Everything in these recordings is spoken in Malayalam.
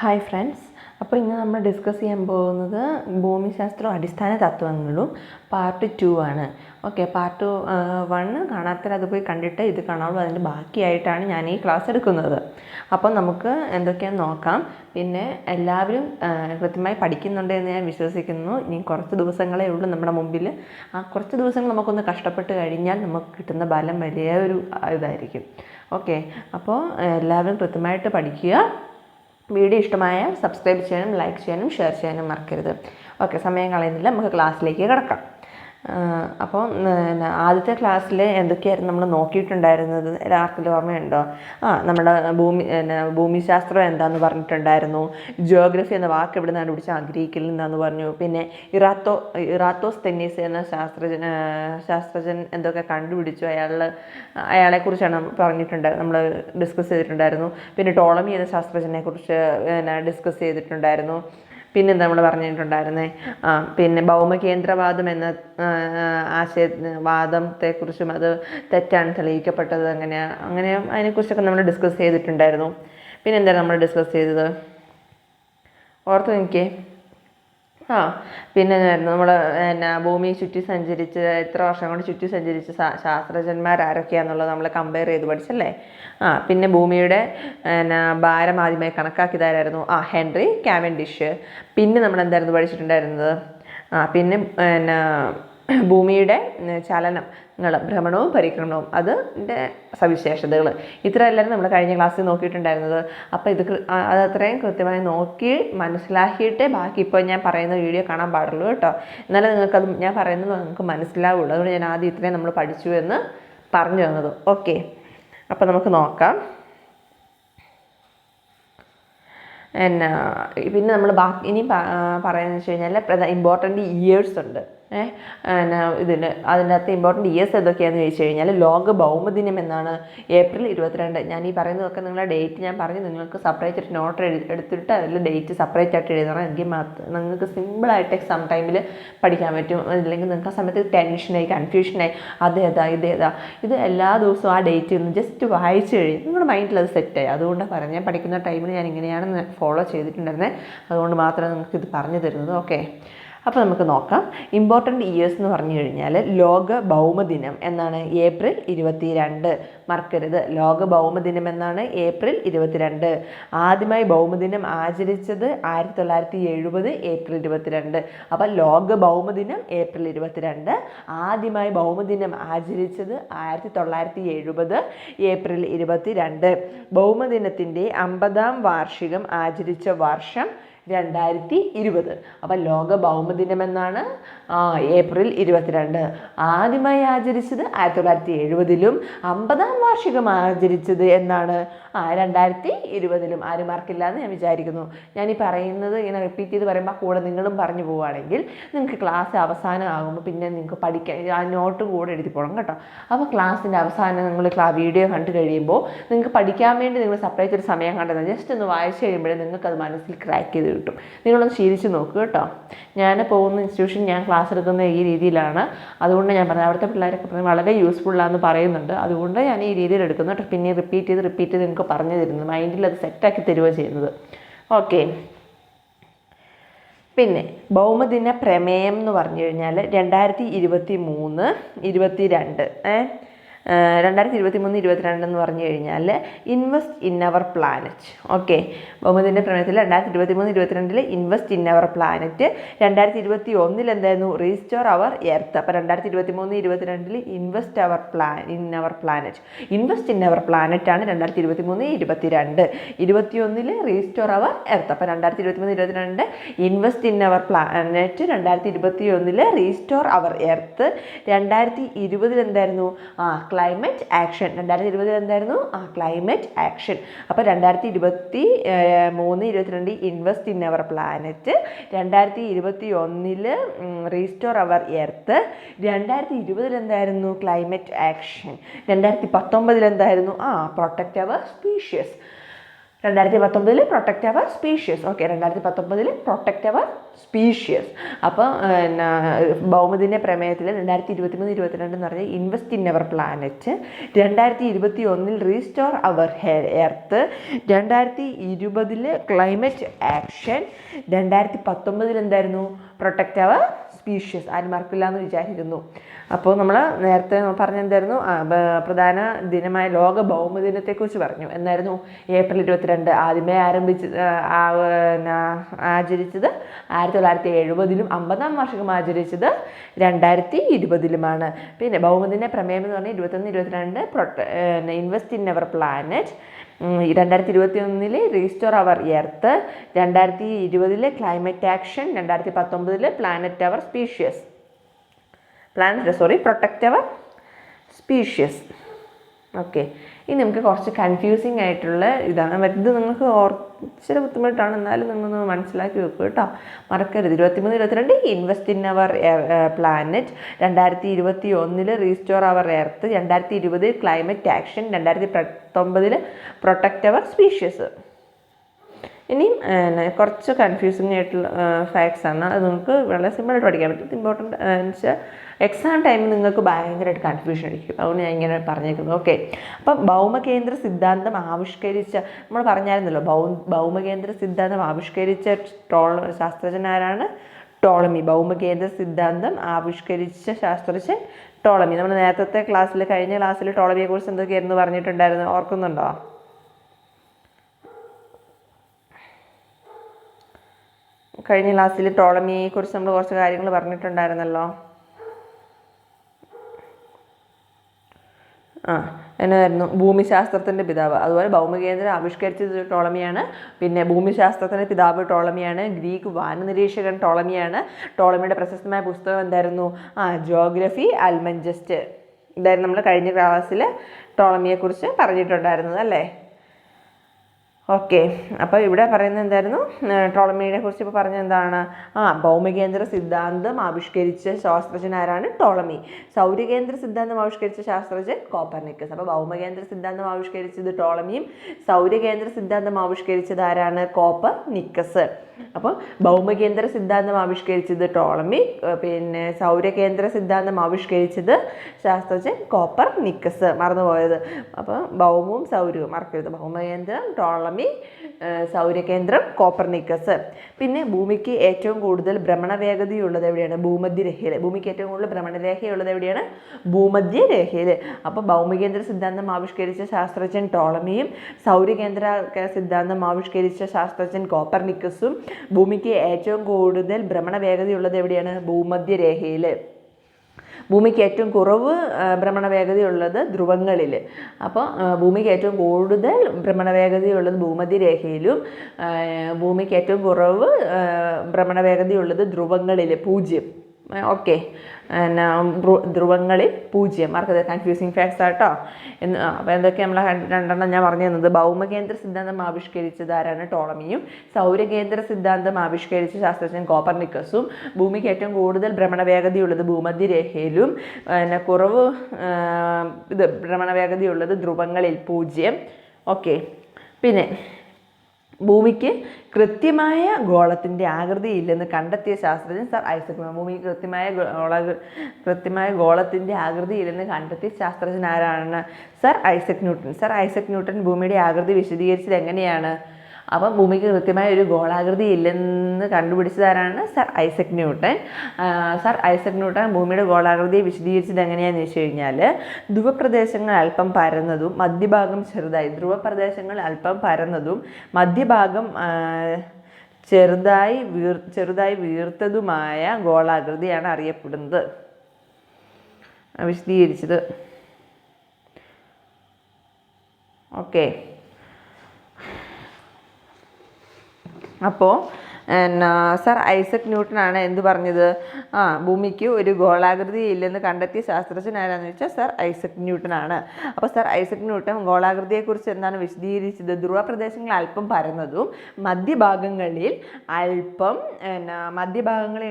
ഹായ് ഫ്രണ്ട്സ്, അപ്പോൾ ഇന്ന് നമ്മൾ ഡിസ്കസ് ചെയ്യാൻ പോകുന്നത് ഭൂമിശാസ്ത്രവും അടിസ്ഥാന തത്വങ്ങളും പാർട്ട് 2 ആണ്. ഓക്കെ, പാർട്ട് 1 കാണാത്തവർ അത് പോയി കണ്ടിട്ട് ഇത് കാണാവുള്ളൂ. അതിൻ്റെ ബാക്കിയായിട്ടാണ് ഞാൻ ഈ ക്ലാസ് എടുക്കുന്നത്. അപ്പോൾ നമുക്ക് എന്തൊക്കെയാണെന്ന് നോക്കാം. പിന്നെ എല്ലാവരും കൃത്യമായി പഠിക്കുന്നുണ്ട് എന്ന് ഞാൻ വിശ്വസിക്കുന്നു. ഇനി കുറച്ച് ദിവസങ്ങളേ ഉള്ളൂ നമ്മുടെ മുമ്പിൽ. ആ കുറച്ച് ദിവസങ്ങൾ നമുക്കൊന്ന് കഷ്ടപ്പെട്ട് കഴിഞ്ഞാൽ നമുക്ക് കിട്ടുന്ന ഫലം വലിയ ഒരു ഇതായിരിക്കും. ഓക്കെ, അപ്പോൾ എല്ലാവരും കൃത്യമായിട്ട് പഠിക്കുക. വീഡിയോ ഇഷ്ടമായാൽ സബ്സ്ക്രൈബ് ചെയ്യാനും ലൈക്ക് ചെയ്യാനും ഷെയർ ചെയ്യാനും മറക്കരുത്. ഓക്കെ, സമയം കളയുന്നില്ല, നമുക്ക് ക്ലാസ്സിലേക്ക് കിടക്കാം. അപ്പോൾ ആദ്യത്തെ ക്ലാസ്സിൽ എന്തൊക്കെയായിരുന്നു നമ്മൾ നോക്കിയിട്ടുണ്ടായിരുന്നത് ആർക്കെങ്കിലും ഓർമ്മയുണ്ടോ? നമ്മുടെ ഭൂമിശാസ്ത്രം എന്താണെന്ന് പറഞ്ഞിട്ടുണ്ടായിരുന്നു. ജിയോഗ്രഫി എന്ന വാക്ക് എവിടെ നിന്നാണ് പിടിച്ച് ഗ്രീക്കിൽ നിന്നാന്ന് പറഞ്ഞു. പിന്നെ ഇറാത്തോസ്തെനീസ് എന്ന ശാസ്ത്രജ്ഞൻ എന്തൊക്കെ കണ്ടുപിടിച്ചു, അയാളെക്കുറിച്ചാണ് പറഞ്ഞിട്ടുണ്ടായിരുന്നു, നമ്മൾ ഡിസ്കസ് ചെയ്തിട്ടുണ്ടായിരുന്നു. പിന്നെ ടോളമി എന്ന ശാസ്ത്രജ്ഞനെ കുറിച്ച് ഡിസ്കസ് ചെയ്തിട്ടുണ്ടായിരുന്നു. പിന്നെ നമ്മൾ പറഞ്ഞിട്ടുണ്ടായിരുന്നേ പിന്നെ ഭൗമകേന്ദ്രവാദം എന്ന വാദത്തെക്കുറിച്ചും അത് തെറ്റാണ് തെളിയിക്കപ്പെട്ടത് അങ്ങനെ അതിനെക്കുറിച്ചൊക്കെ നമ്മൾ ഡിസ്കസ് ചെയ്തിട്ടുണ്ടായിരുന്നു. പിന്നെ എന്താണ് നമ്മൾ ഡിസ്കസ് ചെയ്തത് ഓർത്ത് എനിക്ക് പിന്നെ നമ്മൾ ഭൂമി ചുറ്റി സഞ്ചരിച്ച് എത്ര വർഷം കൊണ്ട് ചുറ്റി സഞ്ചരിച്ച് ശാസ്ത്രജ്ഞന്മാർ ആരൊക്കെയാണെന്നുള്ളത് നമ്മൾ കമ്പയർ ചെയ്ത് പഠിച്ചല്ലേ. പിന്നെ ഭൂമിയുടെ ഭാരം ആദ്യമായി കണക്കാക്കിയതായിരുന്നു ഹെൻറി കാവൻഡിഷ്. പിന്നെ നമ്മൾ എന്തായിരുന്നു പഠിച്ചിട്ടുണ്ടായിരുന്നത്? പിന്നെ ഭൂമിയുടെ ചലനങ്ങൾ, ഭ്രമണവും പരിക്രമണവും, അതിൻ്റെ സവിശേഷതകൾ, ഇത്രയെല്ലാവരും നമ്മൾ കഴിഞ്ഞ ക്ലാസ്സിൽ നോക്കിയിട്ടുണ്ടായിരുന്നത്. അപ്പോൾ അത് അത്രയും കൃത്യമായി നോക്കി മനസ്സിലാക്കിയിട്ടേ ബാക്കി ഇപ്പോൾ ഞാൻ പറയുന്ന വീഡിയോ കാണാൻ പാടുള്ളൂ കേട്ടോ. എന്നാലും നിങ്ങൾക്കത് ഞാൻ പറയുന്നത് നിങ്ങൾക്ക് മനസ്സിലാവുള്ളൂ. അതുകൊണ്ട് ഞാൻ ആദ്യം ഇത്രയും നമ്മൾ പഠിച്ചു എന്ന് പറഞ്ഞു തന്നത്. ഓക്കെ, അപ്പോൾ നമുക്ക് നോക്കാം. പിന്നെ നമ്മൾ ഇനി പറയുന്നത് വെച്ച് കഴിഞ്ഞാൽ ഇമ്പോർട്ടൻ്റ് ഇയേഴ്സ് ഉണ്ട്. അതിൻ്റെ അകത്ത് ഇമ്പോർട്ടൻ്റ് ഇയേഴ്സ് ഏതൊക്കെയാണെന്ന് ചോദിച്ചു കഴിഞ്ഞാൽ ലോക ഭൗമദിനം എന്നാണ് ഏപ്രിൽ 22. ഞാൻ ഈ പറയുന്നതൊക്കെ നിങ്ങളുടെ ഡേറ്റ് ഞാൻ പറഞ്ഞു, നിങ്ങൾക്ക് സെപ്പറേറ്റ് ആയിട്ട് നോട്ട് എടുത്തിട്ട് അതിൽ ഡേറ്റ് സെപ്പറേറ്റ് ആയിട്ട് എഴുതണം. എങ്കിൽ നിങ്ങൾക്ക് സിമ്പിളായിട്ട് എക്സാം ടൈമിൽ പഠിക്കാൻ പറ്റും. അല്ലെങ്കിൽ നിങ്ങൾക്ക് ആ സമയത്ത് ടെൻഷനായി കൺഫ്യൂഷനായി അതേതാ ഇതേതാ ഇത് എല്ലാ ദിവസവും ആ ഡേറ്റ് ഒന്ന് ജസ്റ്റ് വായിച്ചു കഴിയും നിങ്ങളുടെ മൈൻഡിൽ അത് സെറ്റായി. അതുകൊണ്ടാണ് പറഞ്ഞത്, ഞാൻ പഠിക്കുന്ന ടൈമിൽ ഞാൻ ഇങ്ങനെയാണ് ഫോളോ ചെയ്തിട്ടുണ്ടായിരുന്നത്. അതുകൊണ്ട് മാത്രമേ നിങ്ങൾക്ക് ഇത് പറഞ്ഞു തരുന്നത്. ഓക്കെ, അപ്പോൾ നമുക്ക് നോക്കാം. ഇമ്പോർട്ടൻ്റ് ഇയേഴ്സ് എന്ന് പറഞ്ഞു കഴിഞ്ഞാൽ ലോക ഭൗമദിനം എന്നാണ് ഏപ്രിൽ 22. മറക്കരുത്, ലോക ഭൗമദിനം എന്നാണ് ഏപ്രിൽ 22. ആദ്യമായി ഭൗമദിനം ആചരിച്ചത് 1970 ഏപ്രിൽ 22. അപ്പോൾ ലോക ഭൗമദിനം ഏപ്രിൽ 22. ആദ്യമായി ഭൗമദിനം ആചരിച്ചത് 1970 ഏപ്രിൽ 22. ഭൗമദിനത്തിൻ്റെ 50-ാം വാർഷികം ആചരിച്ച വർഷം 2020. അപ്പം ലോക ഭൗമദിനം എന്നാണ് ഏപ്രിൽ 22. ആദ്യമായി ആചരിച്ചത് 1970-ലും 50-ാം വാർഷികം ആചരിച്ചത് എന്നാണ് 2020-ലും. ആരും മാർക്കില്ല എന്ന് ഞാൻ വിചാരിക്കുന്നു. ഞാനീ പറയുന്നത് ഇങ്ങനെ റിപ്പീറ്റ് ചെയ്ത് പറയുമ്പോൾ കൂടെ നിങ്ങളും പറഞ്ഞു പോവുകയാണെങ്കിൽ നിങ്ങൾക്ക് ക്ലാസ് അവസാനം ആകുമ്പോൾ പിന്നെ നിങ്ങൾക്ക് പഠിക്കാൻ ആ നോട്ടും കൂടെ എഴുതി പോകണം കേട്ടോ. അപ്പോൾ ക്ലാസ്സിൻ്റെ അവസാനം നിങ്ങൾ വീഡിയോ കണ്ടു കഴിയുമ്പോൾ നിങ്ങൾക്ക് പഠിക്കാൻ വേണ്ടി നിങ്ങൾ സെപ്പറേറ്റ് ഒരു സമയം കണ്ടത് ജസ്റ്റ് ഒന്ന് വായിച്ച് കഴിയുമ്പോഴേ നിങ്ങൾക്കത് മനസ്സിൽ ക്രാക്ക് ചെയ്ത് കിട്ടും. നിങ്ങളൊന്ന് ശീലിച്ച് നോക്കുക കേട്ടോ. ഞാൻ പോകുന്ന ഇൻസ്റ്റിറ്റ്യൂഷൻ ഞാൻ ക്ലാസ് എടുക്കുന്ന ഈ രീതിയിലാണ്. അതുകൊണ്ട് ഞാൻ പറഞ്ഞത് അവിടുത്തെ പിള്ളേരൊക്കെ വളരെ യൂസ്ഫുള്ളാണെന്ന് പറയുന്നുണ്ട്. അതുകൊണ്ട് ഞാൻ ഈ രീതിയിൽ എടുക്കുന്നു കേട്ടോ. പിന്നെ റിപ്പീറ്റ് ചെയ്ത് നിങ്ങൾക്ക് പറഞ്ഞു തരുന്നത്, മൈൻഡിൽ അത് സെറ്റാക്കി തരുകയോ ചെയ്യുന്നത്. ഓക്കെ, പിന്നെ ഭൗമദിന പ്രമേയം എന്ന് പറഞ്ഞു കഴിഞ്ഞാൽ 2023-22 2023-22 എന്ന് പറഞ്ഞു കഴിഞ്ഞാൽ invest in our planet. Okay, ഭൗമദിന പ്രമേയത്തിൽ 2023-22 ഇൻവെസ്റ്റ് ഇൻ അവർ പ്ലാനറ്റ്. 2021 എന്തായിരുന്നു? Restore our earth. അപ്പോൾ 2023-22 invest in our planet. Invest in our planet ആണ് 2023-22. 2021 റീസ്റ്റോർ അവർ എർത്ത്. അപ്പോൾ 2023-22 invest in our planet, 2021 restore our earth. 2020 എന്തായിരുന്നു? Climate action. 2020 എന്തായിരുന്നു? Climate action. അപ്പോൾ 2023-22 invest in our planet, 2021 restore our earth, 2020 എന്തായിരുന്നു? Climate action. 2019 എന്തായിരുന്നു? Protect our species. 2019 protect our species. Okay, 2019 protect our species. അപ്പോൾ ഭൗമദിന പ്രമേയത്തിൽ 2023-22 എന്ന് പറഞ്ഞാൽ invest in our planet, 2021 restore our earth, 2020 climate action, 2019 എന്തായിരുന്നു പ്രൊട്ടക്റ്റ് അവർ സ്പീഷ്യസ്. ആരും മറക്കില്ല എന്ന് വിചാരിക്കുന്നു. അപ്പോൾ നമ്മൾ നേരത്തെ പറഞ്ഞെന്തായിരുന്നു, പ്രധാന ദിനമായ ലോക ഭൗമദിനത്തെക്കുറിച്ച് പറഞ്ഞു. എന്നായിരുന്നു ഏപ്രിൽ 22 ആദ്യമേ ആചരിച്ചത് 1970-ലും 50-ാം വാർഷികം ആചരിച്ചത് 2020-ലുമാണ്. പിന്നെ ഭൗമദിന പ്രമേയം എന്ന് പറഞ്ഞാൽ 21-22 invest in our planet, 2021 restore our earth, 2020 climate action, 2019 planet our species protect our species. Okay, ഇനി നമുക്ക് കുറച്ച് കൺഫ്യൂസിങ് ആയിട്ടുള്ള ഇതാണ്. ഇത് നിങ്ങൾക്ക് ഇച്ചിരി ബുദ്ധിമുട്ടാണ്, എന്നാലും നിങ്ങളൊന്ന് മനസ്സിലാക്കി വെക്കുക കേട്ടോ, മറക്കരുത്. 23-22 invest in our planet, 2021 restore our earth, 2020 climate action, 2019 protect our species. ഇനിയും കുറച്ച് കൺഫ്യൂസിങ് ആയിട്ടുള്ള ഫാക്ട്സ് ആണ്. അത് നിങ്ങൾക്ക് വളരെ സിമ്പിളായിട്ട് പഠിക്കാൻ പറ്റും. ഇമ്പോർട്ടൻ്റ് വെച്ചാൽ എക്സാം ടൈമിൽ നിങ്ങൾക്ക് ഭയങ്കരമായിട്ട് കൺഫ്യൂഷൻ അടിക്കും. അതുകൊണ്ട് ഞാൻ ഇങ്ങനെ പറഞ്ഞേക്കുന്നു. ഓക്കെ, അപ്പം ഭൗമകേന്ദ്ര സിദ്ധാന്തം ആവിഷ്കരിച്ച, നമ്മൾ പറഞ്ഞായിരുന്നല്ലോ, ഭൗമകേന്ദ്ര സിദ്ധാന്തം ആവിഷ്കരിച്ച ശാസ്ത്രജ്ഞനാരാണ്? ടോളമി. ഭൗമകേന്ദ്ര സിദ്ധാന്തം ആവിഷ്കരിച്ച ശാസ്ത്രജ്ഞൻ ടോളമി. നമ്മൾ നേരത്തെ ക്ലാസ്സിൽ, കഴിഞ്ഞ ക്ലാസ്സിൽ ടോളമിയെക്കുറിച്ച് എന്തൊക്കെയായിരുന്നു പറഞ്ഞിട്ടുണ്ടായിരുന്നു, ഓർക്കുന്നുണ്ടോ? കഴിഞ്ഞ ക്ലാസ്സിൽ ടോളമിയെക്കുറിച്ച് നമ്മൾ കുറച്ച് കാര്യങ്ങൾ പറഞ്ഞിട്ടുണ്ടായിരുന്നല്ലോ. എന്നായിരുന്നു? ഭൂമിശാസ്ത്രത്തിൻ്റെ പിതാവ്. അതുപോലെ ഭൗമകേന്ദ്രം ആവിഷ്കരിച്ചത് ടോളമിയാണ്. പിന്നെ ഭൂമിശാസ്ത്രത്തിൻ്റെ പിതാവ് ടോളമിയാണ്. ഗ്രീക്ക് വാനനിരീക്ഷകൻ ടോളമിയാണ്. ടോളമിയുടെ പ്രശസ്തമായ പുസ്തകം എന്തായിരുന്നു? ജിയോഗ്രഫി അൽമഞ്ചസ്റ്റ്. ഇതായിരുന്നു നമ്മൾ കഴിഞ്ഞ ക്ലാസ്സിൽ ടോളമിയെക്കുറിച്ച് പറഞ്ഞിട്ടുണ്ടായിരുന്നത് അല്ലേ? ഓക്കെ, അപ്പോൾ ഇവിടെ പറയുന്നത് എന്തായിരുന്നു? ടോളമിയെ കുറിച്ച് ഇപ്പോൾ പറഞ്ഞത് എന്താണ്? ഭൗമകേന്ദ്ര സിദ്ധാന്തം ആവിഷ്കരിച്ച ശാസ്ത്രജ്ഞൻ ആരാണ്? ടോളമി. സൗരകേന്ദ്ര സിദ്ധാന്തം ആവിഷ്കരിച്ച ശാസ്ത്രജ്ഞൻ കോപ്പർനിക്കസ്. അപ്പോൾ ഭൗമകേന്ദ്ര സിദ്ധാന്തം ആവിഷ്കരിച്ചത് ടോളമിയും സൗരകേന്ദ്ര സിദ്ധാന്തം ആവിഷ്കരിച്ചത് ആരാണ്? കോപ്പർനിക്കസ്. അപ്പോൾ ഭൗമകേന്ദ്ര സിദ്ധാന്തം ആവിഷ്കരിച്ചത് ടോളമി, പിന്നെ സൗരകേന്ദ്ര സിദ്ധാന്തം ആവിഷ്കരിച്ചത് ശാസ്ത്രജ്ഞൻ കോപ്പർനിക്കസ്. മറന്നുപോയത്. അപ്പോൾ ഭൗമവും സൗരവും മറക്കരുത്. ഭൗമകേന്ദ്രം ടോളമി, സൗരകേന്ദ്രം കോപ്പർനിക്കസ്. പിന്നെ ഭൂമിക്ക് ഏറ്റവും കൂടുതൽ ഭ്രമണവേഗതയുള്ളത് എവിടെയാണ്? ഭൂമധ്യരേഖയിൽ. ഭൂമിക്ക് ഏറ്റവും കൂടുതൽ ഭ്രമണരേഖയുള്ളത് എവിടെയാണ്? ഭൂമധ്യരേഖയിൽ. അപ്പോൾ ഭൗമകേന്ദ്ര സിദ്ധാന്തം ആവിഷ്കരിച്ച ശാസ്ത്രജ്ഞൻ ടോളമിയും സൗരകേന്ദ്ര സിദ്ധാന്തം ആവിഷ്കരിച്ച ശാസ്ത്രജ്ഞൻ കോപ്പർനിക്കസും. ഭൂമിക്ക് ഏറ്റവും കൂടുതൽ ഭ്രമണവേഗതയുള്ളത് എവിടെയാണ്? ഭൂമധ്യരേഖയിൽ. ഭൂമിക്ക് ഏറ്റവും കുറവ് ഭ്രമണവേഗതയുള്ളത് ധ്രുവങ്ങളിൽ. അപ്പോൾ ഭൂമിക്ക് ഏറ്റവും കൂടുതൽ ഭ്രമണവേഗതയുള്ളത് ഭൂമധ്യരേഖയിലും ഭൂമിക്ക് ഏറ്റവും കുറവ് ഭ്രമണവേഗതയുള്ളത് ധ്രുവങ്ങളിൽ 0. ഓക്കെ, ധ്രുവങ്ങളിൽ 0. മാർക്കത് കൺഫ്യൂസിങ് ഫാക്ട്സ് ആട്ടോ. അപ്പോൾ എന്തൊക്കെ നമ്മൾ രണ്ടെണ്ണം ഞാൻ പറഞ്ഞു തന്നത്. ഭൗമകേന്ദ്ര സിദ്ധാന്തം ആവിഷ്കരിച്ചത് ആരാണ്? ടോളമിയും. സൗരകേന്ദ്ര സിദ്ധാന്തം ആവിഷ്കരിച്ച ശാസ്ത്രജ്ഞൻ കോപ്പർനിക്കസും. ഭൂമിക്ക് ഏറ്റവും കൂടുതൽ ഭ്രമണവേഗതയുള്ളത് ഭൂമധ്യരേഖയിലും കുറവ് ഭ്രമണവേഗതയുള്ളത് ധ്രുവങ്ങളിൽ 0. ഓക്കെ, പിന്നെ ഭൂമിക്ക് കൃത്യമായ ഗോളത്തിൻ്റെ ആകൃതിയില്ലെന്ന് കണ്ടെത്തിയ ശാസ്ത്രജ്ഞൻ സർ ഐസക് ന്യൂട്ടൻ. ഭൂമിക്ക് കൃത്യമായ ഗോളത്തിൻ്റെ ആകൃതിയില്ലെന്ന് കണ്ടെത്തിയ ശാസ്ത്രജ്ഞൻ ആരാണ്? Sir Isaac Newton. Sir Isaac Newton ഭൂമിയുടെ ആകൃതി വിശദീകരിച്ചത് എങ്ങനെയാണ്? അപ്പം ഭൂമിക്ക് കൃത്യമായ ഒരു ഗോളാകൃതി ഇല്ലെന്ന് കണ്ടുപിടിച്ചതാരാണ്? Sir Isaac Newton. Sir Isaac Newton ഭൂമിയുടെ ഗോളാകൃതിയെ വിശദീകരിച്ചത് എങ്ങനെയാണെന്ന് വെച്ച് കഴിഞ്ഞാൽ, ധ്രുവപ്രദേശങ്ങൾ അല്പം പരന്നതും മധ്യഭാഗം ചെറുതായി. ധ്രുവപ്രദേശങ്ങൾ അല്പം പരന്നതും മധ്യഭാഗം ചെറുതായി വീർത്തതുമായ ഗോളാകൃതിയാണ് അറിയപ്പെടുന്നത്, വിശദീകരിച്ചത്. ഓക്കെ, അപ്പോൾ സർ ഐസക് ന്യൂട്ടനാണ് എന്ത് പറഞ്ഞത്? ഭൂമിക്ക് ഒരു ഗോളാകൃതി ഇല്ലെന്ന് കണ്ടെത്തിയ ശാസ്ത്രജ്ഞൻ ആരാന്ന് വെച്ചാൽ സർ ഐസക് ന്യൂട്ടനാണ്. അപ്പോൾ സർ ഐസക് ന്യൂട്ടൻ ഗോളാകൃതിയെക്കുറിച്ച് എന്താണ് വിശദീകരിച്ചത്? ധ്രുവപ്രദേശങ്ങൾ അല്പം പരന്നതും മധ്യഭാഗങ്ങളിൽ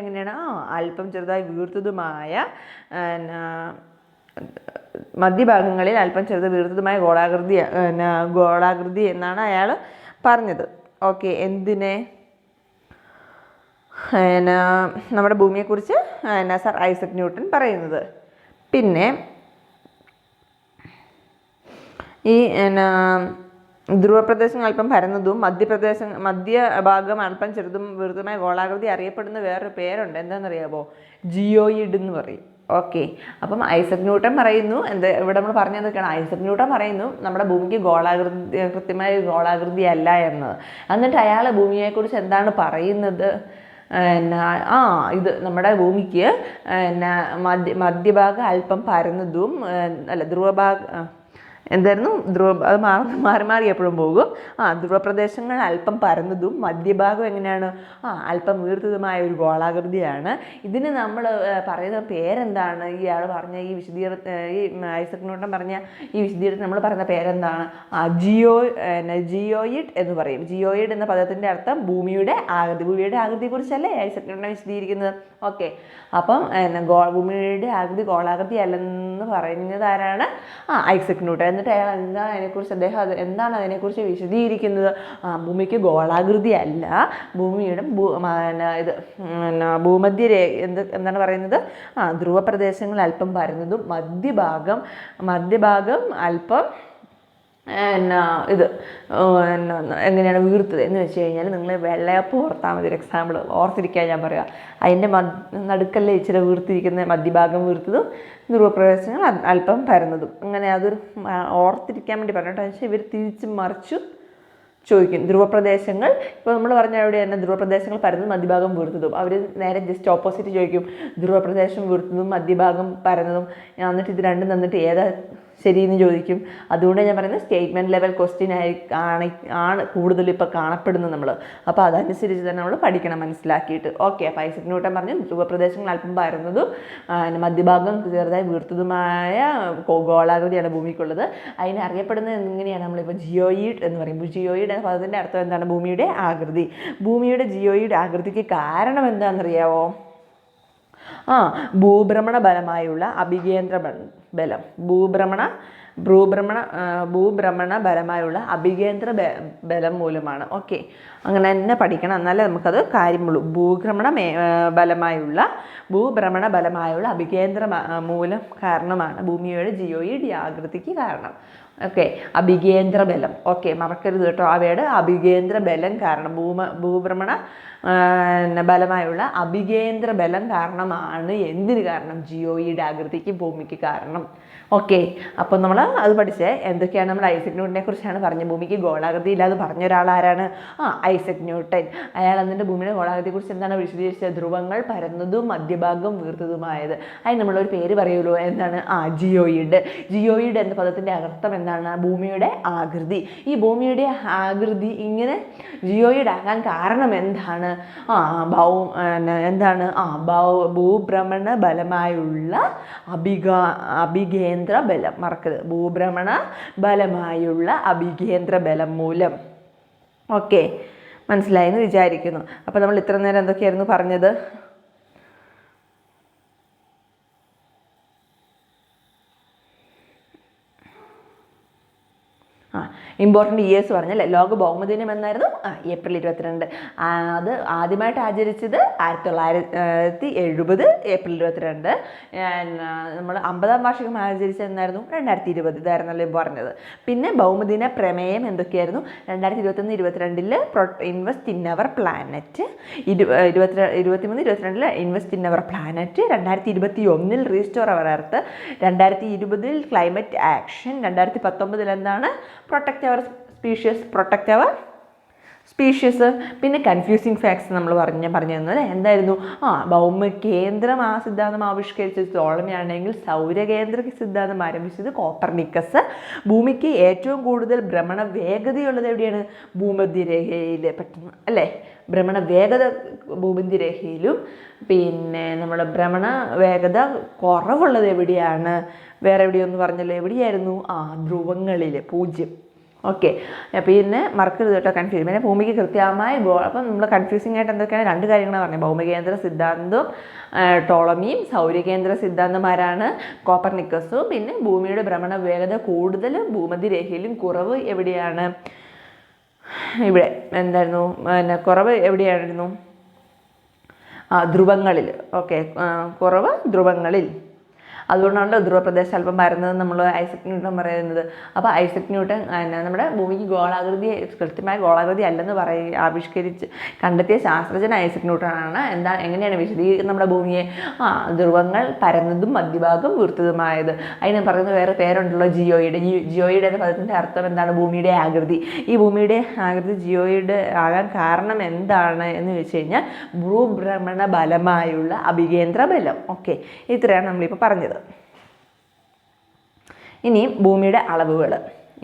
എങ്ങനെയാണ്? അല്പം ചെറുതായി വീർത്തതുമായ മധ്യഭാഗങ്ങളിൽ അല്പം ചെറുത് വീർത്തതുമായ ഗോളാകൃതി എന്നാണ് അയാൾ പറഞ്ഞത്. ഓക്കെ, എന്തിനെ? നമ്മുടെ ഭൂമിയെക്കുറിച്ച് സർ ഐസക് ന്യൂട്ടൺ പറയുന്നത്. പിന്നെ ഈ ധ്രുവപ്രദേശങ്ങൾ അല്പം പരന്നതും മധ്യഭാഗം അല്പം ചെറുതും വൃത്തമായ ഗോളാകൃതി അറിയപ്പെടുന്ന വേറൊരു പേരുണ്ട്. എന്താണെന്നറിയാമോ? ജിയോയിഡ് എന്ന് പറയും. ഓക്കെ, അപ്പം ഐസക് ന്യൂട്ടൺ പറയുന്നു, ഇവിടെ നമ്മൾ പറഞ്ഞതൊക്കെയാണ്. ഐസക് ന്യൂട്ടൺ പറയുന്നു നമ്മുടെ ഭൂമിക്ക് കൃത്യമായ ഗോളാകൃതി അല്ല എന്നത്. എന്നിട്ട് അയാൾ ഭൂമിയെക്കുറിച്ച് എന്താണ് പറയുന്നത്? ഇത് നമ്മുടെ ഭൂമിക്ക് മധ്യഭാഗം അല്പം പരന്നതും എന്തായിരുന്നു അത് മാറി എപ്പോഴും പോകും. ധ്രുവപ്രദേശങ്ങൾ അല്പം പരന്നതും മധ്യഭാഗം എങ്ങനെയാണ്? അല്പം വീർത്തതുമായ ഒരു ഗോളാകൃതിയാണ്. ഇതിന് നമ്മൾ പറയുന്ന പേരെന്താണ്? ഇയാൾ പറഞ്ഞ ഈ ഐസക് ന്യൂട്ടൺ പറഞ്ഞ ഈ വിശദീകരണത്തിൽ നമ്മൾ പറയുന്ന പേരെന്താണ്? ജിയോയിഡ് എന്ന് പറയും. ജിയോയിഡ് എന്ന പദത്തിൻ്റെ അർത്ഥം ഭൂമിയുടെ ആകൃതിയെക്കുറിച്ചല്ലേ ഐസക് ന്യൂട്ടൺ വിശദീകരിക്കുന്നത്. ഓക്കെ, അപ്പം ഭൂമിയുടെ ആകൃതി ഗോളാകൃതി അല്ലെന്ന് പറയുന്നത് ആരാണ്? Isaac Newton. എന്നിട്ട് അയാൾ എന്താണ് അതിനെക്കുറിച്ച് വിശദീകരിക്കുന്നത്? ഭൂമിക്ക് ഗോളാകൃതി അല്ല, ഭൂമിയുടെ എന്താണ് പറയുന്നത്? ധ്രുവപ്രദേശങ്ങൾ അല്പം പരന്നതും മധ്യഭാഗം അല്പം എങ്ങനെയാണ് വീർത്തത് എന്ന് വെച്ച് കഴിഞ്ഞാൽ, നിങ്ങൾ വെള്ളയപ്പം ഓർത്താൽ മതി. ഒരു എക്സാമ്പിൾ ഓർത്തിരിക്കാൻ ഞാൻ പറയാം. അതിൻ്റെ നടുക്കല്ലേ ഇച്ചിരി വീർത്തിരിക്കുന്ന മധ്യഭാഗം വീർത്തതും ധ്രുവപ്രദേശങ്ങൾ അല്പം പരന്നതും. അങ്ങനെ അതൊരു ഓർത്തിരിക്കാൻ വേണ്ടി പറഞ്ഞിട്ട് പക്ഷേ ഇവർ തിരിച്ച് മറിച്ചു ചോദിക്കും. ധ്രുവപ്രദേശങ്ങൾ ഇപ്പോൾ നമ്മൾ പറഞ്ഞ അവിടെ തന്നെ ധ്രുവപ്രദേശങ്ങൾ പരന്നതും മധ്യഭാഗം വീർത്തതും. അവർ നേരെ ജസ്റ്റ് ഓപ്പോസിറ്റ് ചോദിക്കും. ധ്രുവപ്രദേശം വീർത്തതും മധ്യഭാഗം പരന്നതും. എന്നിട്ട് ഇത് രണ്ടും തന്നിട്ട് ഏതാ ശരിയെന്ന് ചോദിക്കും. അതുകൊണ്ട് ഞാൻ പറയുന്നത് സ്റ്റേറ്റ്മെൻറ്റ് ലെവൽ ക്വസ്റ്റ്യൻ ആണ് കൂടുതലും ഇപ്പോൾ കാണപ്പെടുന്നത് നമ്മൾ. അപ്പോൾ അതനുസരിച്ച് തന്നെ നമ്മൾ പഠിക്കണം മനസ്സിലാക്കിയിട്ട്. ഓക്കെ, അപ്പോൾ ഐസക് ന്യൂട്ടൺ പറഞ്ഞു ധ്രുവപ്രദേശങ്ങൾ അല്പം പരന്നതും മധ്യഭാഗം ചെറുതായി വീർത്തതുമായ ഗോളാകൃതിയാണ് ഭൂമിക്കുള്ളത്. അതിനെ അറിയപ്പെടുന്നത് എങ്ങനെയാണ്? നമ്മളിപ്പോൾ ജിയോയിഡ് എന്ന് പറയും. ജിയോയിഡ് എന്ന പദത്തിൻ്റെ അർത്ഥം എന്താണ്? ഭൂമിയുടെ ആകൃതി. ഭൂമിയുടെ ജിയോയിഡ് ആകൃതിക്ക് കാരണം എന്താണെന്നറിയാവോ? ഭൂഭ്രമണ ബലമായുള്ള അഭികേന്ദ്ര ബലം. ഭൂഭ്രമണ ബലമായുള്ള അഭികേന്ദ്ര ബലം മൂലമാണ്. ഓക്കെ, അങ്ങനെ തന്നെ പഠിക്കണം, എന്നാലേ നമുക്കത് കാര്യമുള്ളൂ. ഭൂഭ്രമണ ബലമായുള്ള അഭികേന്ദ്ര മൂലം കാരണമാണ് ഭൂമിയുടെ ജിയോയിഡ് ആകൃതിക്ക് കാരണം. ഓക്കെ, അഭികേന്ദ്ര ബലം. ഓക്കെ, മറക്കരുത് കേട്ടോ ആ വേർഡ്. അഭികേന്ദ്ര ബലം കാരണം ഭൂഭ്രമണ ബലമായുള്ള അഭികേന്ദ്ര ബലം കാരണമാണ്. എന്തിന് കാരണം? ജിയോയിഡ് ആകൃതിക്ക് ഭൂമിക്ക് കാരണം. ഓക്കെ, അപ്പോൾ നമ്മൾ അത് പഠിച്ചേ. എന്തൊക്കെയാണ്? നമ്മൾ ഐസക് ന്യൂട്ടനെ കുറിച്ചാണ് പറഞ്ഞത്. ഭൂമിക്ക് ഗോളാകൃതി ഇല്ലാതെ പറഞ്ഞ ഒരാൾ ആരാണ്? Isaac Newton. അയാൾ എന്നിട്ട് ഭൂമിയുടെ ഗോളാകൃതിയെക്കുറിച്ച് എന്താണ് വിശദീകരിച്ചത്? ധ്രുവങ്ങൾ പരന്നതും മധ്യഭാഗം വീർത്തതുമായത്. അതിന് നമ്മളൊരു പേര് പറയുമല്ലോ, എന്താണ്? ജിയോയിഡ്. ജിയോയിഡ് എന്ന പദത്തിൻ്റെ അർത്ഥം എന്താണ്? ഭൂമിയുടെ ആകൃതി. ഈ ഭൂമിയുടെ ആകൃതി ഇങ്ങനെ ജിയോയിഡ് ആകാൻ കാരണം എന്താണ്? ഭൂഭ്രമണ ബലമായുള്ള അഭികേന്ദ്ര ബലം. മറക്കരുത്, ഭൂഭ്രമണ ബലമായുള്ള അഭികേന്ദ്ര ബലം മൂലം. ഓക്കെ, മനസ്സിലായെന്ന് വിചാരിക്കുന്നു. അപ്പോൾ നമ്മൾ ഇത്ര നേരം എന്തൊക്കെയായിരുന്നു പറഞ്ഞത്? ഇമ്പോർട്ടൻ്റ് ഇയേഴ്സ് പറഞ്ഞല്ലേ. ലോക ഭൗമദിനം എന്നായിരുന്നു? ഏപ്രിൽ 22. അത് ആദ്യമായിട്ട് ആചരിച്ചത് 1970 ഏപ്രിൽ 22. നമ്മൾ 50-ാം വാർഷികം ആചരിച്ചത് എന്നായിരുന്നു? 2020. ഇതായിരുന്നല്ലോ പറഞ്ഞത്. പിന്നെ ഭൗമദിന പ്രമേയം എന്തൊക്കെയായിരുന്നു? 2021-22 invest in our planet. 2023-22 invest in our planet. 2021 restore our earth. 2020 climate action. 2019 എന്താണ്? Protect our species. പിന്നെ കൺഫ്യൂസിങ് ഫാക്ട്സ് നമ്മൾ പറഞ്ഞു തന്നത് എന്തായിരുന്നു? ഭൗമകേന്ദ്രം സിദ്ധാന്തം ആവിഷ്കരിച്ചത് ടോളമിയാണെങ്കിൽ സൗരകേന്ദ്ര സിദ്ധാന്തം ആരംഭിച്ചത് കോപ്പർനിക്കസ്. ഭൂമിക്ക് ഏറ്റവും കൂടുതൽ ഭ്രമണ വേഗതയുള്ളത് എവിടെയാണ്? ഭൂമധ്യരേഖയിൽ. പെട്ടെന്ന് അല്ലേ? ഭ്രമണ വേഗത ഭൂമധ്യരേഖയിലും. പിന്നെ നമ്മുടെ ഭ്രമണ വേഗത കുറവുള്ളത് എവിടെയാണ്? വേറെ എവിടെയൊന്നും പറഞ്ഞല്ലോ. എവിടെയായിരുന്നു? ധ്രുവങ്ങളിൽ 0. ഓക്കെ, പിന്നെ മറക്കരുത് കേട്ടോ കൺഫ്യൂഷൻ. പിന്നെ ഭൂമിക്ക് കൃത്യമായ അപ്പം നമ്മൾ കൺഫ്യൂസിങ് ആയിട്ട് എന്തൊക്കെയാണ്? 2 കാര്യങ്ങളാണ് പറഞ്ഞത്. ഭൗമകേന്ദ്ര സിദ്ധാന്തവും ടോളമിയും. സൗരകേന്ദ്ര സിദ്ധാന്തമാരാണ്? കോപ്പർനിക്കസും. പിന്നെ ഭൂമിയുടെ ഭ്രമണ വേഗത കൂടുതലും ഭൂമധ്യരേഖയിലും കുറവ് എവിടെയാണ്? ഇവിടെ എന്തായിരുന്നു, പിന്നെ കുറവ് എവിടെയായിരുന്നു? ധ്രുവങ്ങളിൽ. ഓക്കെ, കുറവ് ധ്രുവങ്ങളിൽ. അതുകൊണ്ടാണല്ലോ ധ്രുവപ്രദേശം അല്പം പരന്നത് നമ്മൾ ഐസക് ന്യൂട്ടൺ പറയുന്നത്. അപ്പോൾ ഐസക് ന്യൂട്ടൺ നമ്മുടെ ഭൂമിക്ക് ഗോളാകൃതി, കൃത്യമായ ഗോളാകൃതി അല്ലെന്ന് ആവിഷ്കരിച്ച് കണ്ടെത്തിയ ശാസ്ത്രജ്ഞൻ ഐസക് ന്യൂട്ടൺ ആണ്. എങ്ങനെയാണ് വിശദീകരിക്കുന്നത് നമ്മുടെ ഭൂമിയെ? ധ്രുവങ്ങൾ പരന്നതും മധ്യഭാഗം വീർത്തതുമായത്. അതിന് പറയുന്ന വേറെ പേരുണ്ടല്ലോ, ജിയോയിഡ്. ജിയോയിഡ് എന്ന പദത്തിൻ്റെ അർത്ഥം എന്താണ്? ഭൂമിയുടെ ആകൃതി. ഈ ഭൂമിയുടെ ആകൃതി ജിയോയിഡ് ആകാൻ കാരണം എന്താണ് എന്ന് വെച്ച് കഴിഞ്ഞാൽ ഭൂഭ്രമണ ബലമായുള്ള അഭികേന്ദ്ര ബലം. ഓക്കെ, ഇത്രയാണ് നമ്മളിപ്പോൾ പറഞ്ഞത്. ഇനി ഭൂമിയുടെ അളവുകൾ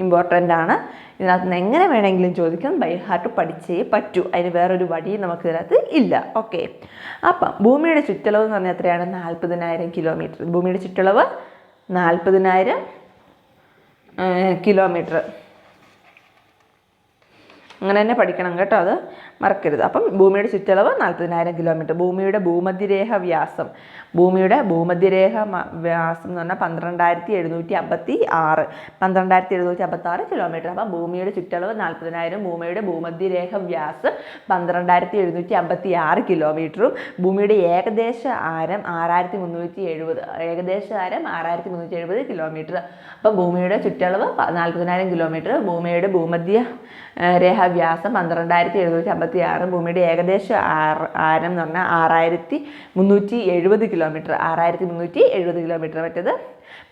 ഇമ്പോർട്ടൻ്റ് ആണ്. ഇതിനകത്ത് നിന്ന് എങ്ങനെ വേണമെങ്കിലും ചോദിക്കും, ബൈ ഹാർട്ട് പഠിച്ചേ പറ്റൂ. അതിന് വേറൊരു വഴി നമുക്ക് ഇതിനകത്ത് ഇല്ല. ഓക്കെ, അപ്പം ഭൂമിയുടെ ചുറ്റളവ് എന്ന് പറഞ്ഞാൽ എത്രയാണ്? 40,000 കിലോമീറ്റർ. ഭൂമിയുടെ ചുറ്റളവ് 40,000 കിലോമീറ്റർ. അങ്ങനെ തന്നെ പഠിക്കണം കേട്ടോ, അത് മറക്കരുത്. അപ്പം ഭൂമിയുടെ ചുറ്റളവ് 40,000 കിലോമീറ്റർ. ഭൂമിയുടെ ഭൂമധ്യരേഖ വ്യാസം എന്ന് പറഞ്ഞാൽ 12,756 കിലോമീറ്റർ. അപ്പം ഭൂമിയുടെ ചുറ്റളവ് 40,000, ഭൂമിയുടെ ഭൂമധ്യരേഖ വ്യാസം 12,756 കിലോമീറ്ററും, ഭൂമിയുടെ ഏകദേശ ആരം 6,370 കിലോമീറ്റർ. അപ്പം ഭൂമിയുടെ ചുറ്റളവ് 40,000 കിലോമീറ്റർ, ഭൂമിയുടെ ഭൂമധ്യ രേഖ വ്യാസം 12,756, ഭൂമിയുടെ ഏകദേശ ആരം എന്ന് പറഞ്ഞാൽ 6,370 കിലോമീറ്റർ. 6,370 കിലോമീറ്റർ. മറ്റേത്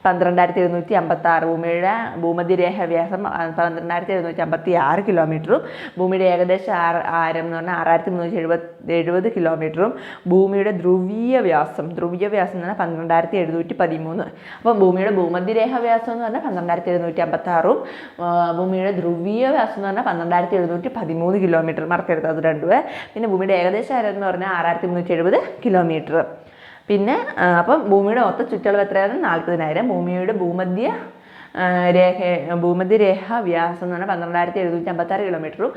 12,756. ഭൂമിയുടെ ഭൂമധ്യരേഖ വ്യാസം 12,756 കിലോമീറ്ററും, ഭൂമിയുടെ ഏകദേശ ആരം എന്ന് പറഞ്ഞാൽ 6,370 കിലോമീറ്ററും, ഭൂമിയുടെ ധ്രുവീയ വ്യാസം എന്ന് പറഞ്ഞാൽ 12,713. അപ്പം ഭൂമിയുടെ ഭൂമധ്യരേഖ വ്യാസം എന്ന് പറഞ്ഞാൽ 12,756, ഭൂമിയുടെ ധ്രുവീയ വ്യാസം എന്ന് പറഞ്ഞാൽ 12,713 കിലോമീറ്റർ. മറക്കരുത് അത് രണ്ടുമേ. പിന്നെ ഭൂമിയുടെ ഏകദേശ ആരം എന്ന് പറഞ്ഞാൽ 6,370 കിലോമീറ്റർ. പിന്നെ അപ്പം ഭൂമിയുടെ മൊത്ത ചുറ്റളവ് എത്രയാണ്? 40,000. ഭൂമിയുടെ ഭൂമധ്യരേഖ വ്യാസം എന്ന് പറഞ്ഞാൽ 12,756 കിലോമീറ്ററും,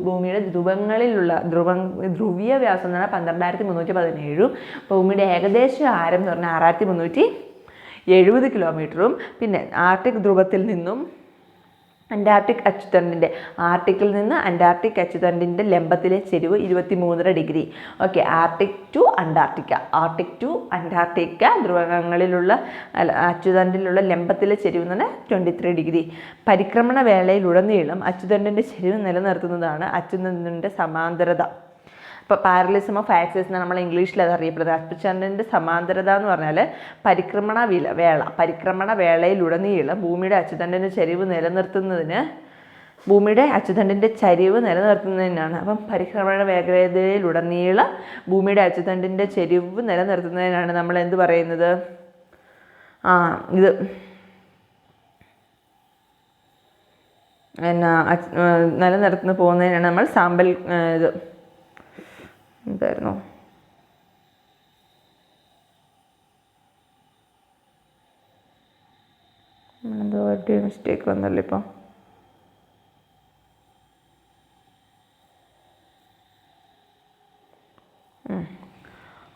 ഭൂമിയുടെ ധ്രുവീയ വ്യാസം എന്ന് പറഞ്ഞാൽ 12,317, ഭൂമിയുടെ ഏകദേശ ആരം എന്ന് പറഞ്ഞാൽ 6,370 കിലോമീറ്ററും. പിന്നെ ആർട്ടിക് ധ്രുവത്തിൽ നിന്നും ആർട്ടിക്കിൽ നിന്ന് അന്റാർട്ടിക് അച്ചുതണ്ടിൻ്റെ ലംബത്തിലെ ചെരിവ് 23.5 degree. Okay, Arctic to Antarctica ധ്രുവങ്ങളിലുള്ള അച്ചുതണ്ടിലുള്ള ലംബത്തിലെ ചെരിവ് എന്ന് പറഞ്ഞാൽ 23 ഡിഗ്രി. പരിക്രമണ വേളയിലുടനീളം അച്ചുതണ്ടിൻ്റെ ചെരിവ് നിലനിർത്തുന്നതാണ് അച്ചുതണ്ടിൻ്റെ സമാന്തരത. ഇപ്പോൾ പാരലിസം ഓഫ് ആക്സിസ് എന്ന് നമ്മൾ ഇംഗ്ലീഷിൽ അത് അറിയപ്പെടുന്നത്. അച്ചുതണ്ടിൻ്റെ സമാന്തരത എന്ന് പറഞ്ഞാൽ പരിക്രമണ വേളയിലുടനീളം ഭൂമിയുടെ അച്ചുതണ്ടിൻ്റെ ചരിവ് നിലനിർത്തുന്നതിനാണ്. അപ്പം പരിക്രമണ വേഗതയിലുടനീളം ഭൂമിയുടെ അച്ചുതണ്ടിൻ്റെ ചെരിവ് നിലനിർത്തുന്നതിനാണ് നമ്മൾ എന്ത് പറയുന്നത്? ഇത് നിലനിർത്തുന്ന പോകുന്നതിനാണ് നമ്മൾ സാമ്പിൾ എന്തായിരുന്നു? എന്തോ ഒരു മിസ്റ്റേക്ക് വന്നല്ലോ ഇപ്പോൾ.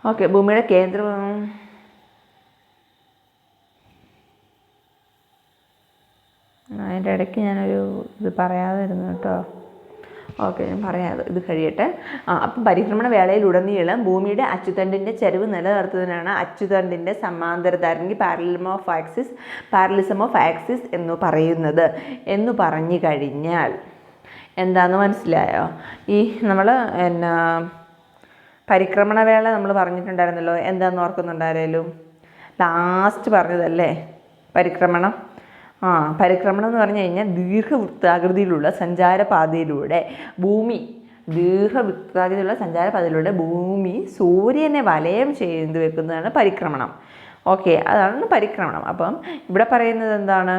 ഓക്കെ, ഭൂമിയുടെ കേന്ദ്രം അതിൻ്റെ ഇടയ്ക്ക് ഞാനൊരു ഇത് പറയാതിരുന്നു കേട്ടോ. ഓക്കെ, ഞാൻ പറയാം, ഇത് കഴിയട്ടെ. അപ്പം പരിക്രമണ വേളയിലുടനീളം ഭൂമിയുടെ അച്ചുതണ്ടിൻ്റെ ചരിവ് നിലനിർത്തുന്നതിനാണ് അച്ചുതണ്ടിൻ്റെ സമാന്തരത അല്ലെങ്കിൽ പാരലിസം ഓഫ് ആക്സിസ് എന്ന് പറയുന്നത്. എന്ന് പറഞ്ഞു കഴിഞ്ഞാൽ എന്താണെന്ന് മനസ്സിലായോ? ഈ നമ്മൾ പരിക്രമണ വേള നമ്മൾ പറഞ്ഞിട്ടുണ്ടായിരുന്നല്ലോ, എന്താണെന്ന് ഓർക്കുന്നുണ്ടായാലും ലാസ്റ്റ് പറഞ്ഞതല്ലേ പരിക്രമണം. പരിക്രമണം എന്ന് പറഞ്ഞു കഴിഞ്ഞാൽ ദീർഘവൃത്താകൃതിയിലുള്ള സഞ്ചാരപാതയിലൂടെ ഭൂമി സൂര്യനെ വലയം ചെയ്ത് വെക്കുന്നതാണ് പരിക്രമണം. ഓക്കെ, അതാണ് പരിക്രമണം. അപ്പം ഇവിടെ പറയുന്നത് എന്താണ്?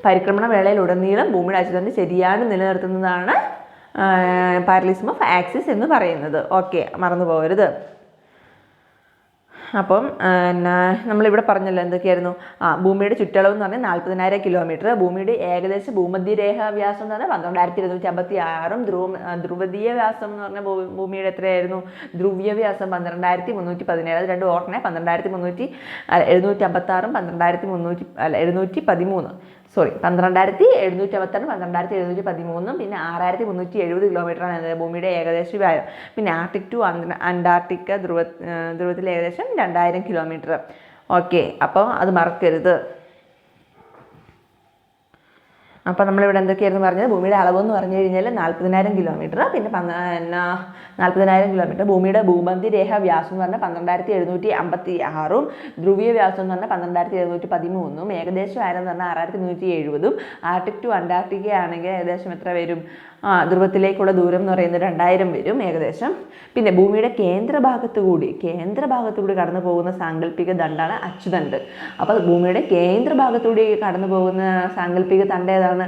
പരിക്രമണ വേളയിലുടനീളം ഭൂമിയുടെ അച്ചുതണ്ട് ശരിയാണ് നിലനിർത്തുന്നതാണ് പാരലിസം ഓഫ് ആക്സിസ് എന്ന് പറയുന്നത്. ഓക്കെ, മറന്നു പോകരുത്. അപ്പം നമ്മളിവിടെ പറഞ്ഞല്ലോ എന്തൊക്കെയായിരുന്നു? ഭൂമിയുടെ ചുറ്റളവ് എന്ന് പറഞ്ഞാൽ 40,000 കിലോമീറ്റർ, ഭൂമിയുടെ ഏകദേശ ഭൂമധ്യരേഖ വ്യാസം എന്ന് പറഞ്ഞാൽ 12,256, ധ്രുവീയ വ്യാസം എന്ന് പറഞ്ഞാൽ ഭൂമിയുടെ എത്രയായിരുന്നു? ധ്രുവീയ വ്യാസം 12,317. അത് രണ്ടും ഓർക്കണേ. 756 713 12,752, 12,713, പിന്നെ 6,370 കിലോമീറ്ററാണ് ഭൂമിയുടെ ഏകദേശ വ്യായം. പിന്നെ ആർട്ടിക് ടു അന്റാർട്ടിക്ക ധ്രുവത്തിൽ ഏകദേശം 2000 കിലോമീറ്റർ. ഓക്കെ, അപ്പോൾ അത് മറക്കരുത്. അപ്പോൾ നമ്മളിവിടെ എന്തൊക്കെയായിരുന്നു പറഞ്ഞത്? ഭൂമിയുടെ അളവ് എന്ന് പറഞ്ഞു കഴിഞ്ഞാൽ 40,000 കിലോമീറ്റർ, പിന്നെ 40,000 കിലോമീറ്റർ. ഭൂമിയുടെ ഭൂമധ്യരേഖ വ്യാസം എന്ന് പറഞ്ഞാൽ 12,756, ധ്രുവീയ വ്യാസം എന്ന് പറഞ്ഞാൽ 12,713, ഏകദേശം ആരം എന്ന് പറഞ്ഞാൽ 6,370. ആർട്ടിക് ടു അന്റാർട്ടിക്ക ആണെങ്കിൽ ഏകദേശം എത്ര വരും? ധ്രുവത്തിലേക്കുള്ള ദൂരം എന്ന് പറയുന്നത് 2000 വരും ഏകദേശം. പിന്നെ ഭൂമിയുടെ കേന്ദ്രഭാഗത്ത് കൂടി കടന്നു പോകുന്ന സാങ്കല്പിക ദണ്ഡാണ് അച്ചുതണ്ട്. അപ്പോൾ ഭൂമിയുടെ കേന്ദ്രഭാഗത്തുകൂടി കടന്നു പോകുന്ന സാങ്കല്പിക ദണ്ഡ് ഏതാണ്?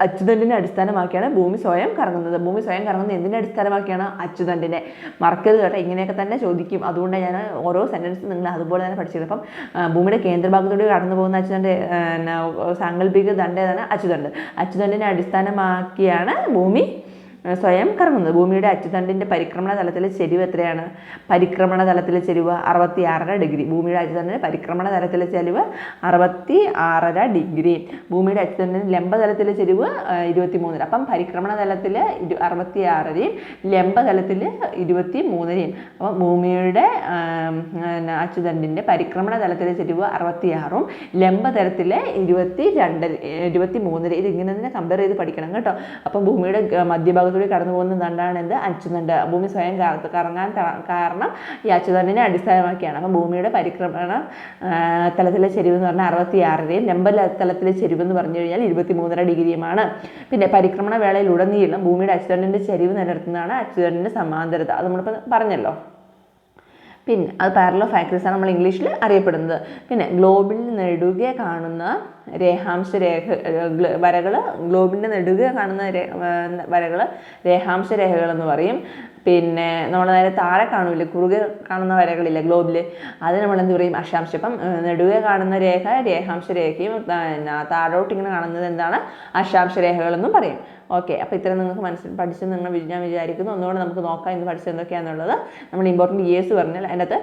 അച്ചുതണ്ടിനെ അടിസ്ഥാനമാക്കിയാണ് ഭൂമി സ്വയം കറങ്ങുന്നത്. ഭൂമി സ്വയം കറങ്ങുന്നത് എന്തിനെ അടിസ്ഥാനമാക്കിയാണ്? അച്ചുതണ്ടിനെ. മറക്കരുത് കേട്ടോ, ഇങ്ങനെയൊക്കെ തന്നെ ചോദിക്കും. അതുകൊണ്ട് ഞാൻ ഓരോ സെൻറ്റൻസ് നിങ്ങൾ അതുപോലെ തന്നെ പഠിച്ചത്. അപ്പം ഭൂമിയുടെ കേന്ദ്രഭാഗത്തൂടെ കടന്നു പോകുന്ന അച്ചുതണ്ട് സാങ്കല്പിക ദണ്ഡ് ഏതാണ്? അച്ചുതണ്ട്. അച്ചുതണ്ടിനെ അടിസ്ഥാനമാക്കിയാണ് ഭൂമി സ്വയം കറങ്ങുന്നത്. ഭൂമിയുടെ അച്ചുതണ്ടിൻ്റെ പരിക്രമണ തലത്തിലെ ചെരിവ് എത്രയാണ്? പരിക്രമണ തലത്തിലെ ചെരിവ് 66 ഡിഗ്രി. ഭൂമിയുടെ അച്ചുതണ്ടിൻ്റെ പരിക്രമണ തലത്തിലെ ചെരിവ് 66 ഡിഗ്രി. ഭൂമിയുടെ അച്ചുതണ്ടിൻ്റെ ലംബ തലത്തിലെ ചെരിവ് 23. അപ്പം പരിക്രമണ തലത്തിൽ 66-യും ലംബ തലത്തിൽ 23-യും. അപ്പം ഭൂമിയുടെ അച്ചുതണ്ടിൻ്റെ പരിക്രമണ തലത്തിലെ ചെരിവ് 66-ഉം ലംബ തലത്തിൽ 23. ഇത് ഇങ്ങനെ തന്നെ കമ്പയർ ചെയ്ത് പഠിക്കണം കേട്ടോ. അപ്പം ഭൂമിയുടെ മധ്യഭാഗത്ത് കടന്നു പോകുന്ന ദണ്ഡാണ് എന്ത്? അച്ചുതണ്ട്. ഭൂമി സ്വയം കറങ്ങാൻ കാരണം ഈ അച്ചുതണ്ടിനെ അടിസ്ഥാനമാക്കിയാണ്. അപ്പം ഭൂമിയുടെ പരിക്രമണ തലത്തിലെ ചെരിവ് എന്ന് പറഞ്ഞാൽ 66-യും ലംബ തലത്തിലെ ചെരിവ് എന്ന് പറഞ്ഞു കഴിഞ്ഞാൽ 23 ഡിഗ്രിയുമാണ്. പിന്നെ പരിക്രമണ വേളയിലുടനീളം ഭൂമിയുടെ അച്ചുതണ്ടിൻ്റെ ചെരിവ് നിലനിർത്തുന്നതാണ് അച്ചുതണ്ടിൻ്റെ സമാന്തരത. അത് നമ്മളിപ്പോൾ പറഞ്ഞല്ലോ. പിന്നെ അത് പാരലൽ ഓഫ് ആക്സിസ് ആണ് നമ്മൾ ഇംഗ്ലീഷിൽ അറിയപ്പെടുന്നത്. പിന്നെ ഗ്ലോബിൽ നെടുകെ കാണുന്ന രേഖാംശ വരകൾ, ഗ്ലോബിൻ്റെ നെടുകെ കാണുന്ന വരകൾ രേഖാംശ രേഖകൾ എന്ന് പറയും. പിന്നെ നമ്മൾ നേരെ താഴെ കാണൂല്ലേ, കുറുകെ കാണുന്ന വരകളില്ല ഗ്ലോബിൽ, അത് നമ്മൾ എന്ത് പറയും? അക്ഷാംശം. അപ്പം നെടുകെ കാണുന്ന രേഖ രേഖാംശ രേഖയും താഴോട്ട് ഇങ്ങനെ കാണുന്നത് എന്താണ്? അക്ഷാംശ രേഖകളെന്നും പറയും. ഓക്കെ, അപ്പോൾ ഇത്രയും നിങ്ങൾക്ക് പഠിച്ച് ഞാൻ വിചാരിക്കുന്നു. ഒന്നുകൂടെ നമുക്ക് നോക്കാം ഇന്ന് പഠിച്ചത് എന്തൊക്കെയാണെന്നുള്ളത്. നമ്മൾ ഇമ്പോർട്ടൻറ്റ് ഇയേഴ്സ് പറഞ്ഞാൽ അതിനകത്ത്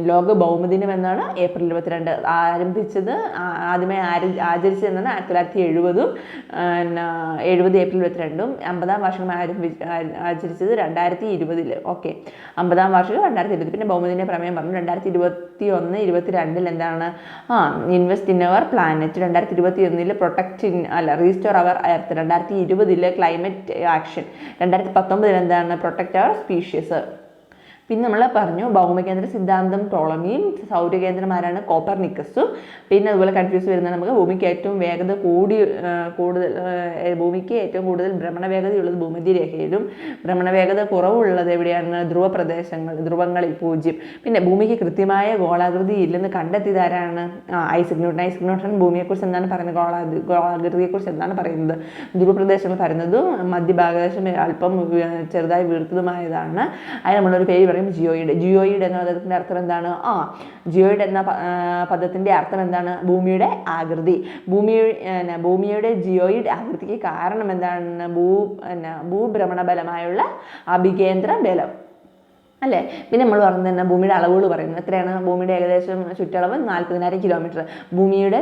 ലോക ഭൗമദിനം എന്നാണ് ഏപ്രിൽ 22. ആരംഭിച്ചത് ആദ്യമായി ആചരിച്ചത് എന്നാണ് 1970 ഏപ്രിൽ 22. 50-ാം വാർഷികം ആചരിച്ചത് 2020. ഓക്കെ, 50-ാം വാർഷികം 2020. പിന്നെ ഭൗമദിന പ്രമേയം പറഞ്ഞു 2021-22 എന്താണ്? Invest in our planet. 2021 protect restore our earth. 2020 climate action. 2019 എന്താണ്? Protect our species. പിന്നെ നമ്മൾ പറഞ്ഞു ഭൗമകേന്ദ്ര സിദ്ധാന്തം ടോളമിയും, സൗരകേന്ദ്രമാരാണ് കോപ്പർനിക്കസും. പിന്നെ അതുപോലെ കൺഫ്യൂസ് വരുന്നത് നമുക്ക് ഭൂമിക്ക് ഏറ്റവും വേഗത ഭൂമിക്ക് ഏറ്റവും കൂടുതൽ ഭ്രമണവേഗതയുള്ളത് ഭൂമധ്യരേഖയിലും ഭ്രമണവേഗത കുറവുള്ളത് എവിടെയാണ്? ധ്രുവങ്ങളിൽ 0. പിന്നെ ഭൂമിക്ക് കൃത്യമായ ഗോളാകൃതി ഇല്ലെന്ന് കണ്ടെത്തിയത് ആരാണ്? Isaac Newton. ഐസക് ന്യൂട്ടൺ ഭൂമിയെക്കുറിച്ച് എന്താണ് പറയുന്നത്? ഗോളാകൃതിയെക്കുറിച്ച് എന്താണ് പറയുന്നത്? ധ്രുവപ്രദേശങ്ങൾ പറയുന്നതും മധ്യഭാഗദേശം അല്പം ചെറുതായി വീർത്തതുമായതാണ്. അതിന് നമ്മളൊരു പേര് ജിയോയിഡ്. ജിയോയിഡ് എന്ന പദത്തിൻ്റെ അർത്ഥം എന്താണ്? ജിയോയിഡ് എന്ന പദത്തിൻ്റെ അർത്ഥം എന്താണ്? ഭൂമിയുടെ ആകൃതി. ഭൂമിയുടെ ജിയോയിഡ് ആകൃതിക്ക് കാരണം എന്താണ്? ഭൂഭ്രമണ ബലമായുള്ള അഭികേന്ദ്ര ബലം അല്ലേ. പിന്നെ നമ്മൾ പറഞ്ഞത് തന്നെ ഭൂമിയുടെ അളവുകൾ പറയുന്നത് എത്രയാണ്? ഭൂമിയുടെ ഏകദേശം ചുറ്റളവ് 40,000 കിലോമീറ്റർ. ഭൂമിയുടെ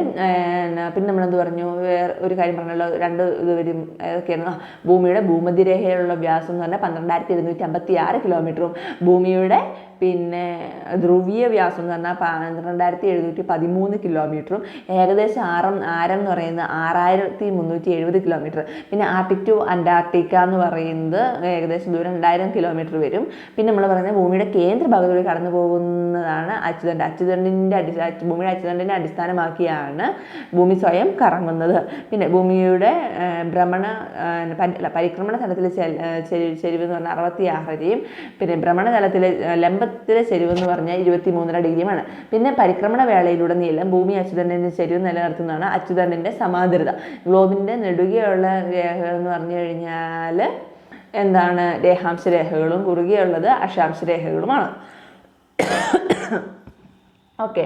പിന്നെ നമ്മളെന്ത് പറഞ്ഞു? വേറെ ഒരു കാര്യം പറഞ്ഞല്ലോ, 2 ഇത് വരും. ഏതൊക്കെയാണ്? ഭൂമിയുടെ ഭൂമധ്യരേഖയിലുള്ള വ്യാസം എന്ന് പറഞ്ഞാൽ 12,756 കിലോമീറ്ററും ഭൂമിയുടെ പിന്നെ ധ്രുവീയ വ്യാസം എന്ന് പറഞ്ഞാൽ 12,713 കിലോമീറ്ററും ഏകദേശം ആരം എന്ന് പറയുന്നത് 6,370 കിലോമീറ്റർ. പിന്നെ ആർട്ടിക് ടു അന്റാർട്ടിക്ക എന്ന് പറയുന്നത് ഏകദേശം ദൂരം 2000 കിലോമീറ്റർ വരും. പിന്നെ നമ്മൾ പറയുന്നത് ഭൂമിയുടെ കേന്ദ്രഭാഗത്തൂടെ കടന്നു പോകുന്നതാണ് അച്ചുതണ്ട്. ഭൂമിയുടെ അച്ചുതണ്ടിനെ അടിസ്ഥാനമാക്കിയാണ് ഭൂമി സ്വയം കറങ്ങുന്നത്. പിന്നെ ഭൂമിയുടെ പരിക്രമണ തലത്തിലെ ചെരിവ് എന്ന് പറഞ്ഞാൽ 66-യും പിന്നെ ഭ്രമണ തലത്തിലെ ലംബത്തിലെ ചെരിവ് എന്ന് പറഞ്ഞാൽ 23 ഡിഗ്രിയുമാണ്. പിന്നെ പരിക്രമണ വേളയിലുടനീളം ഭൂമി അച്ചുതണ്ടിൻ്റെ ചെരിവ് നിലനിർത്തുന്നതാണ് അച്ചുതണ്ടിൻ്റെ സമാന്തരത. ഗ്ലോബിൻ്റെ നെടുകെയുള്ള രേഖകൾ എന്ന് പറഞ്ഞു കഴിഞ്ഞാൽ എന്താണ്? രേഖാംശ രേഖകളും കുറുകെയുള്ളത് അക്ഷാംശ രേഖകളുമാണ്. ഓക്കെ,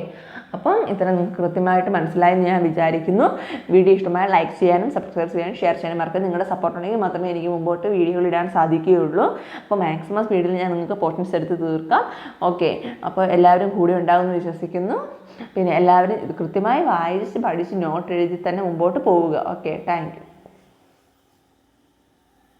അപ്പം ഇത്ര നിങ്ങൾക്ക് കൃത്യമായിട്ട് മനസ്സിലായെന്ന് ഞാൻ വിചാരിക്കുന്നു. വീഡിയോ ഇഷ്ടമായ ലൈക്ക് ചെയ്യാനും സബ്സ്ക്രൈബ് ചെയ്യാനും ഷെയർ ചെയ്യാനും മറക്കുക. നിങ്ങളുടെ സപ്പോർട്ട് ഉണ്ടെങ്കിൽ മാത്രമേ എനിക്ക് മുമ്പോട്ട് വീഡിയോകൾ ഇടാൻ സാധിക്കുകയുള്ളൂ. അപ്പോൾ മാക്സിമം സ്പീഡിൽ ഞാൻ നിങ്ങൾക്ക് പോർഷൻസ് എടുത്ത് തീർക്കാം. ഓക്കെ, അപ്പോൾ എല്ലാവരും കൂടെ ഉണ്ടാകുമെന്ന് വിശ്വസിക്കുന്നു. പിന്നെ എല്ലാവരും ഇത് കൃത്യമായി വായിച്ച് പഠിച്ച് നോട്ട് എഴുതി തന്നെ മുമ്പോട്ട് പോവുക. Okay, thank you.